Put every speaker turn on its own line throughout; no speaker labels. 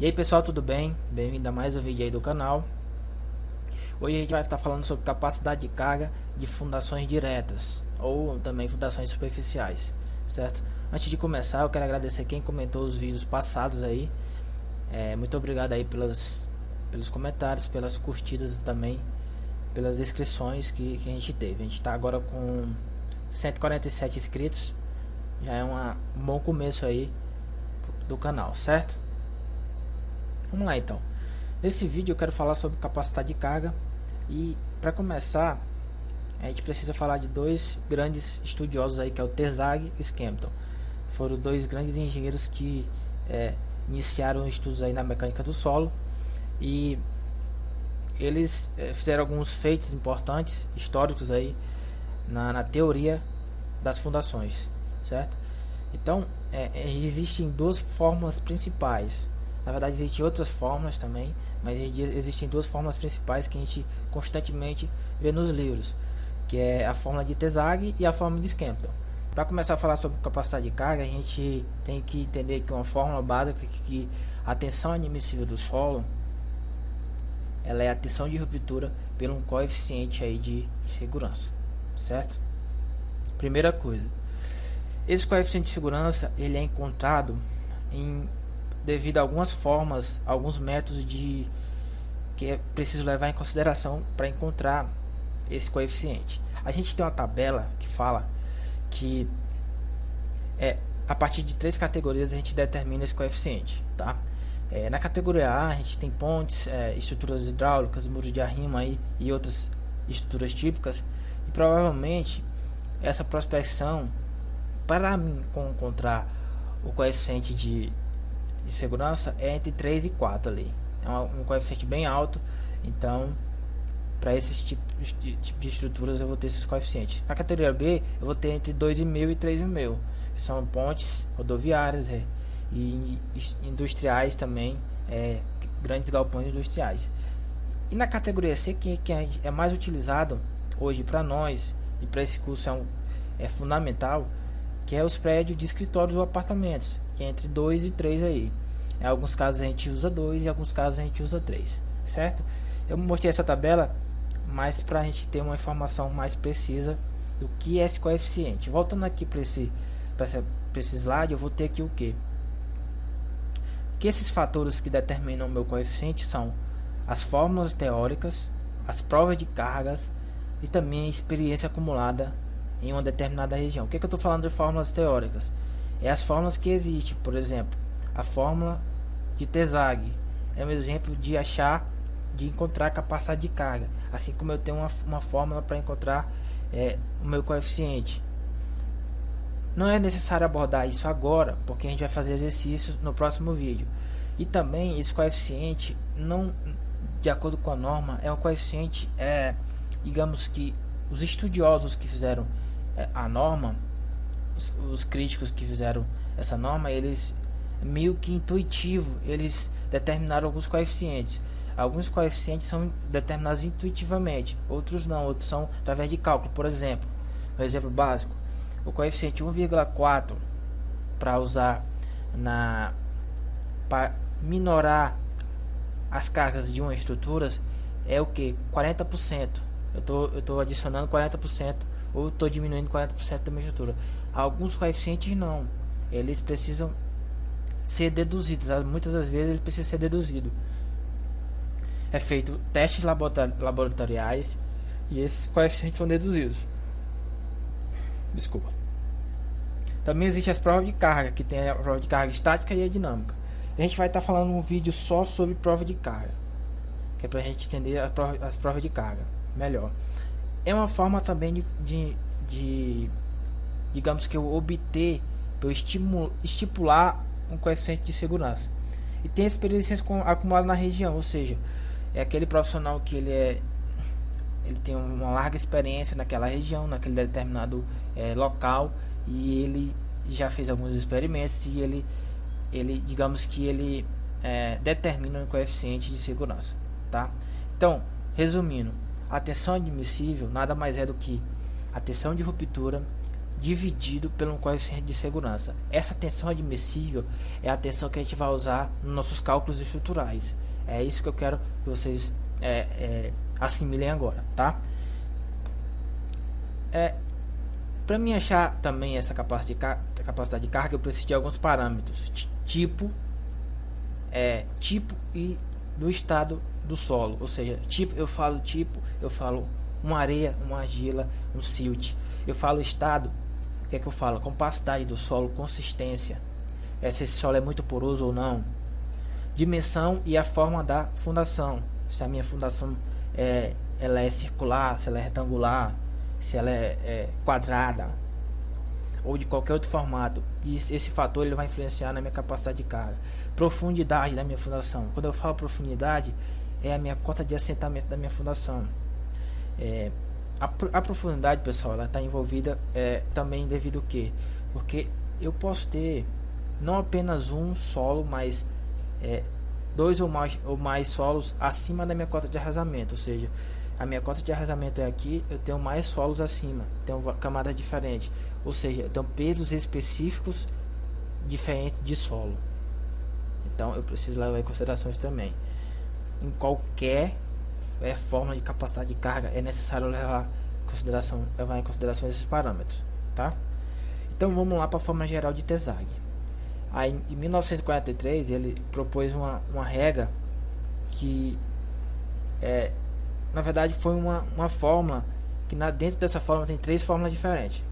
E aí pessoal, tudo bem? Bem-vindo a mais um vídeo aí do canal. Hoje a gente vai estar falando sobre capacidade de carga de fundações diretas ou também fundações superficiais, certo? Antes de começar, eu quero agradecer quem comentou os vídeos passados aí. Muito obrigado aí pelos comentários, pelas curtidas e também pelas inscrições que a gente teve. A gente está agora com 147 inscritos, já é um bom começo aí do canal, certo? Vamos lá então. Nesse vídeo eu quero falar sobre capacidade de carga e para começar a gente precisa falar de dois grandes estudiosos aí, que é o Terzaghi e Skempton. Foram dois grandes engenheiros que iniciaram estudos aí na mecânica do solo e eles fizeram alguns feitos importantes, históricos aí na teoria das fundações, certo? Então existem duas fórmulas principais. Na verdade existem outras fórmulas também, mas existem duas fórmulas principais que a gente constantemente vê nos livros, que é a fórmula de Terzaghi e a fórmula de Skempton. Para começar a falar sobre capacidade de carga, a gente tem que entender que uma fórmula básica que a tensão admissível do solo ela é a tensão de ruptura pelo um coeficiente aí de segurança, certo? Primeira coisa, esse coeficiente de segurança ele é encontrado devido a algumas formas, alguns métodos que é preciso levar em consideração para encontrar esse coeficiente. A gente tem uma tabela que fala que a partir de 3 categorias a gente determina esse coeficiente, tá? Na categoria A a gente tem pontes, estruturas hidráulicas, muros de arrimo aí, e outras estruturas típicas, e provavelmente essa prospecção, para mim encontrar o coeficiente de segurança, é entre 3 e 4 ali, é um coeficiente bem alto. Então para esses tipos de estruturas eu vou ter esses coeficientes. Na categoria B eu vou ter entre 2,5 e 3,5, que são pontes rodoviárias e industriais também, grandes galpões industriais. E na categoria C, que é mais utilizado hoje para nós e para esse curso é fundamental, que é os prédios de escritórios ou apartamentos, que é entre 2 e 3 aí. Em alguns casos a gente usa 2 e em alguns casos a gente usa 3, certo? Eu mostrei essa tabela mais para a gente ter uma informação mais precisa do que é esse coeficiente. Voltando aqui para esse slide, eu vou ter aqui o que esses fatores que determinam o meu coeficiente são as fórmulas teóricas, as provas de cargas e também a experiência acumulada em uma determinada região. O que eu estou falando de fórmulas teóricas? É as fórmulas que existem. Por exemplo, a fórmula de Terzaghi é um exemplo de encontrar a capacidade de carga, assim como eu tenho uma fórmula para encontrar o meu coeficiente. Não é necessário abordar isso agora, porque a gente vai fazer exercícios no próximo vídeo. E também esse coeficiente, não de acordo com a norma, é um coeficiente, digamos que os estudiosos que fizeram a norma, os críticos que fizeram essa norma, eles meio que intuitivo, eles determinaram alguns coeficientes. Alguns coeficientes são determinados intuitivamente, outros não, outros são através de cálculo. Por exemplo, um exemplo básico, o coeficiente 1,4 para usar para minorar as cargas de uma estrutura é o que? 40%. Eu tô adicionando 40% ou estou diminuindo 40% da minha estrutura. Alguns coeficientes não, eles precisam ser deduzidos. Muitas das vezes ele precisa ser deduzido. É feito testes laboratoriais e esses coeficientes são deduzidos. Desculpa. Também existem as provas de carga, que tem a prova de carga estática e a dinâmica. A gente vai estar falando um vídeo só sobre prova de carga, que é para a gente entender as provas de carga melhor. É uma forma também de digamos que eu obter, eu estipular um coeficiente de segurança. E tem experiências acumuladas na região, ou seja, é aquele profissional que ele tem uma larga experiência naquela região, naquele determinado local, e ele já fez alguns experimentos e ele digamos que ele determina um coeficiente de segurança, tá? Então, resumindo, a tensão admissível nada mais é do que a tensão de ruptura dividido pelo coeficiente de segurança. Essa tensão admissível é a tensão que a gente vai usar nos nossos cálculos estruturais. É isso que eu quero que vocês assimilem agora, tá? Para mim achar também essa capacidade de carga, eu preciso de alguns parâmetros, tipo e do estado do solo. Ou seja, eu falo uma areia, uma argila, um silt. Eu falo estado, o que é que eu falo? Compacidade do solo, consistência, se esse solo é muito poroso ou não, dimensão e a forma da fundação, se a minha fundação ela é circular, se ela é retangular, se ela é quadrada ou de qualquer outro formato. E esse fator ele vai influenciar na minha capacidade de carga. Profundidade da minha fundação. Quando eu falo profundidade, é a minha cota de assentamento da minha fundação. A profundidade, pessoal, ela está envolvida também devido ao quê? Porque eu posso ter não apenas um solo, mas dois ou mais solos acima da minha cota de arrasamento. Ou seja, a minha cota de arrasamento é aqui, eu tenho mais solos acima, tenho camadas diferentes. Ou seja, eu tenho pesos específicos diferentes de solo. Então eu preciso levar em consideração isso também. Em qualquer forma de capacidade de carga é necessário levar em consideração esses parâmetros, tá? Então vamos lá para a forma geral de TESAG. Aí, em 1943 ele propôs uma regra que na verdade foi uma fórmula que dentro dessa fórmula tem 3 fórmulas diferentes,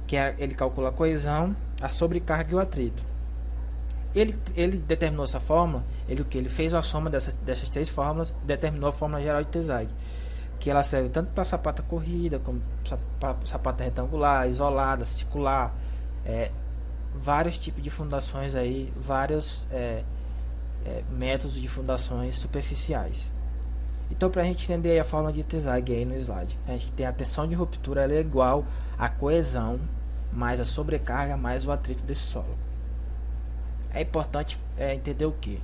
que ele calcula a coesão, a sobrecarga e o atrito. Ele determinou essa fórmula, ele fez a soma dessas 3 fórmulas, determinou a fórmula geral de TESAG, que ela serve tanto para sapata corrida, como sapata retangular, isolada, circular, vários tipos de fundações aí, vários métodos de fundações superficiais. Então, para a gente entender aí a fórmula de TESAG aí no slide, a gente tem a tensão de ruptura, ela é igual à coesão mais a sobrecarga mais o atrito desse solo. É importante entender o que?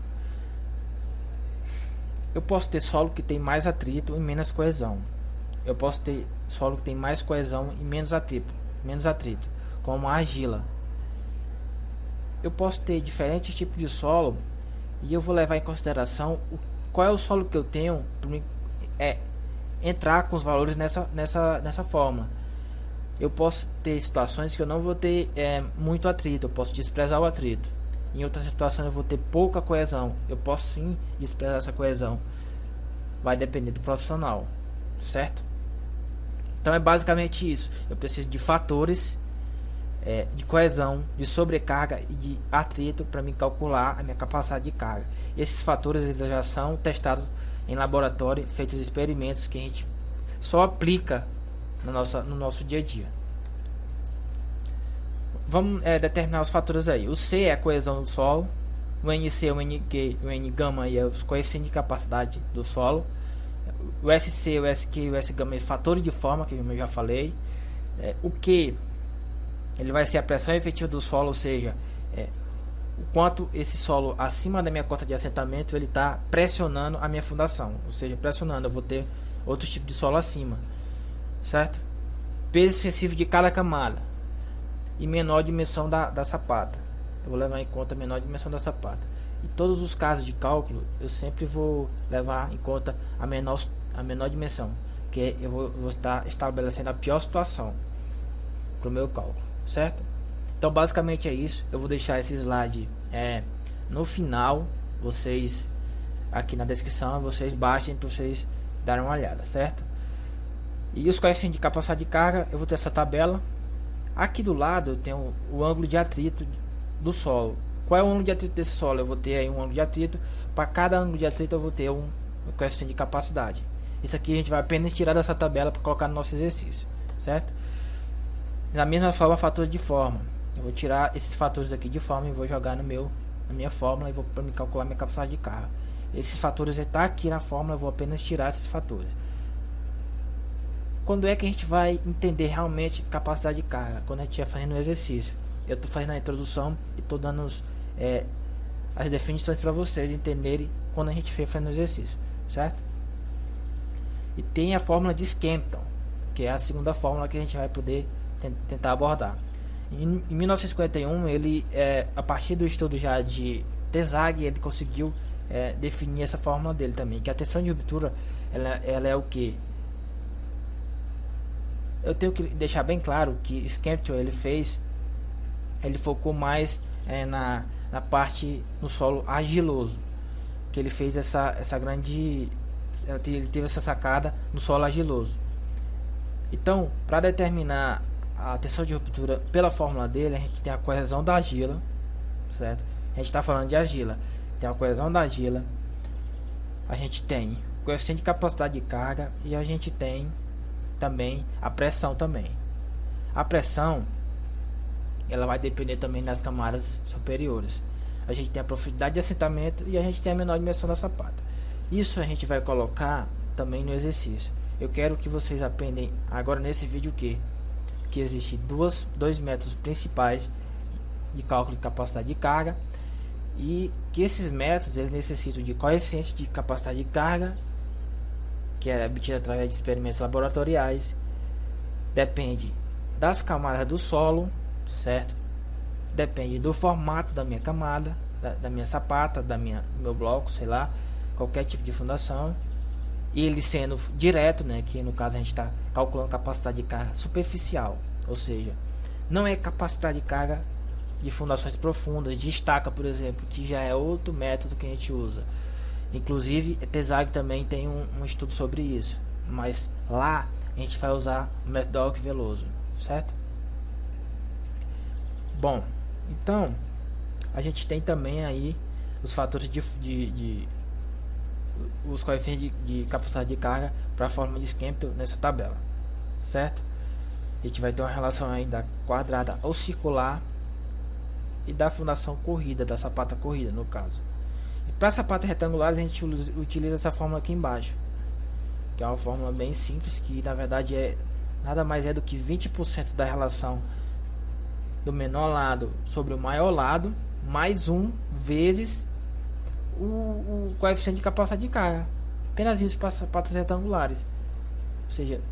Eu posso ter solo que tem mais atrito e menos coesão. Eu posso ter solo que tem mais coesão e menos atrito, como a argila. Eu posso ter diferentes tipos de solo e eu vou levar em consideração qual é o solo que eu tenho para entrar com os valores nessa fórmula. Eu posso ter situações que eu não vou ter muito atrito, eu posso desprezar o atrito. Em outras situações eu vou ter pouca coesão, eu posso sim desprezar essa coesão. Vai depender do profissional, certo? Então é basicamente isso. Eu preciso de fatores de coesão, de sobrecarga e de atrito para me calcular a minha capacidade de carga. Esses fatores eles já são testados em laboratório, feitos experimentos que a gente só aplica no nosso dia a dia. Vamos determinar os fatores aí. O C é a coesão do solo, o NC, o NG, o N-gama é os coeficientes de capacidade do solo, o SC, o SQ e o S-gama é fatores de forma, que eu já falei. O Q ele vai ser a pressão efetiva do solo, ou seja, o quanto esse solo acima da minha cota de assentamento ele está pressionando a minha fundação, ou seja, pressionando, eu vou ter outros tipos de solo acima, certo? Peso excessivo de cada camada e menor dimensão da sapata, eu vou levar em conta a menor dimensão da sapata. Em todos os casos de cálculo eu sempre vou levar em conta a menor dimensão, que eu vou estar estabelecendo a pior situação para o meu cálculo, certo? Então basicamente é isso. Eu vou deixar esse slide no final, vocês aqui na descrição, vocês baixem para vocês darem uma olhada, certo? E os coeficientes de capacidade de carga, eu vou ter essa tabela. Aqui do lado eu tenho o ângulo de atrito do solo. Qual é o ângulo de atrito desse solo? Eu vou ter aí um ângulo de atrito. Para cada ângulo de atrito eu vou ter um coeficiente de capacidade. Isso aqui a gente vai apenas tirar dessa tabela para colocar no nosso exercício, certo? Da mesma forma, fatores de forma. Eu vou tirar esses fatores aqui de forma e vou jogar na minha fórmula e vou para me calcular minha capacidade de carga. Esses fatores estão aqui na fórmula, eu vou apenas tirar esses fatores. Quando é que a gente vai entender realmente capacidade de carga? Quando a gente estiver fazendo o exercício. Eu estou fazendo a introdução e estou dando as definições para vocês entenderem quando a gente estiver fazendo o exercício, certo? E tem a fórmula de Skempton, que é a segunda fórmula que a gente vai poder tentar abordar. Em 1951 ele, a partir do estudo já de Tesague, ele conseguiu definir essa fórmula dele também, que a tensão de ruptura ela é o que? Eu tenho que deixar bem claro que Skempton ele focou mais na parte no solo argiloso, que ele fez essa grande, ele teve essa sacada no solo argiloso. Então, para determinar a tensão de ruptura pela fórmula dele, a gente tem a coesão da argila, certo? A gente está falando de argila, tem a coesão da argila, a gente tem o coeficiente de capacidade de carga e a gente tem também a pressão também. A pressão ela vai depender também das camadas superiores. A gente tem a profundidade de assentamento e a gente tem a menor dimensão da sapata. Isso a gente vai colocar também no exercício. Eu quero que vocês aprendam agora nesse vídeo que existe dois métodos principais de cálculo de capacidade de carga, e que esses métodos eles necessitam de coeficiente de capacidade de carga, que é obtido através de experimentos laboratoriais, depende das camadas do solo, certo? Depende do formato da minha camada, da minha sapata, do meu bloco, sei lá, qualquer tipo de fundação. E ele sendo direto, né, que no caso a gente está calculando capacidade de carga superficial, ou seja, não é capacidade de carga de fundações profundas, de estaca, por exemplo, que já é outro método que a gente usa. Inclusive, Tesague também tem um estudo sobre isso, mas lá a gente vai usar o método Alck-Veloso, certo? Bom, então a gente tem também aí os fatores os coeficientes de capacidade de carga para a fórmula de Skempton nessa tabela, certo? A gente vai ter uma relação aí da quadrada ou circular e da fundação corrida, da sapata corrida no caso. E para sapatas retangulares a gente utiliza essa fórmula aqui embaixo, que é uma fórmula bem simples, que na verdade nada mais é do que 20% da relação do menor lado sobre o maior lado mais 1 vezes o coeficiente de capacidade de carga. Apenas isso para sapatas retangulares. Ou seja,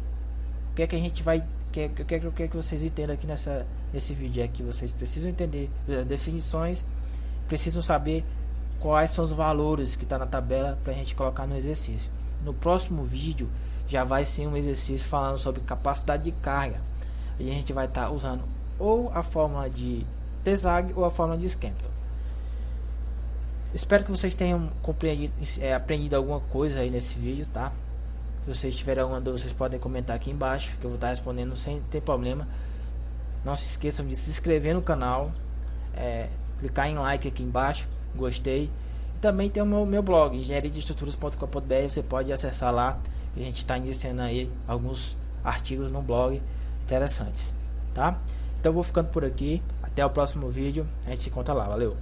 o que é que a gente vai, o que é que vocês entendam aqui nesse vídeo é que vocês precisam entender as definições, precisam saber quais são os valores que está na tabela para a gente colocar no exercício. No próximo vídeo já vai ser um exercício falando sobre capacidade de carga, e a gente vai estar usando ou a fórmula de Tesague ou a fórmula de Skempton. Espero que vocês tenham aprendido alguma coisa aí nesse vídeo, tá? Se vocês tiverem alguma dúvida, vocês podem comentar aqui embaixo, que eu vou estar respondendo sem ter problema. Não se esqueçam de se inscrever no canal, clicar em like aqui embaixo, gostei. E também tem o meu blog, engenhariadeestruturas.com.br, você pode acessar lá. A gente está iniciando aí alguns artigos no blog interessantes, tá? Então eu vou ficando por aqui, até o próximo vídeo, a gente se encontra lá, valeu!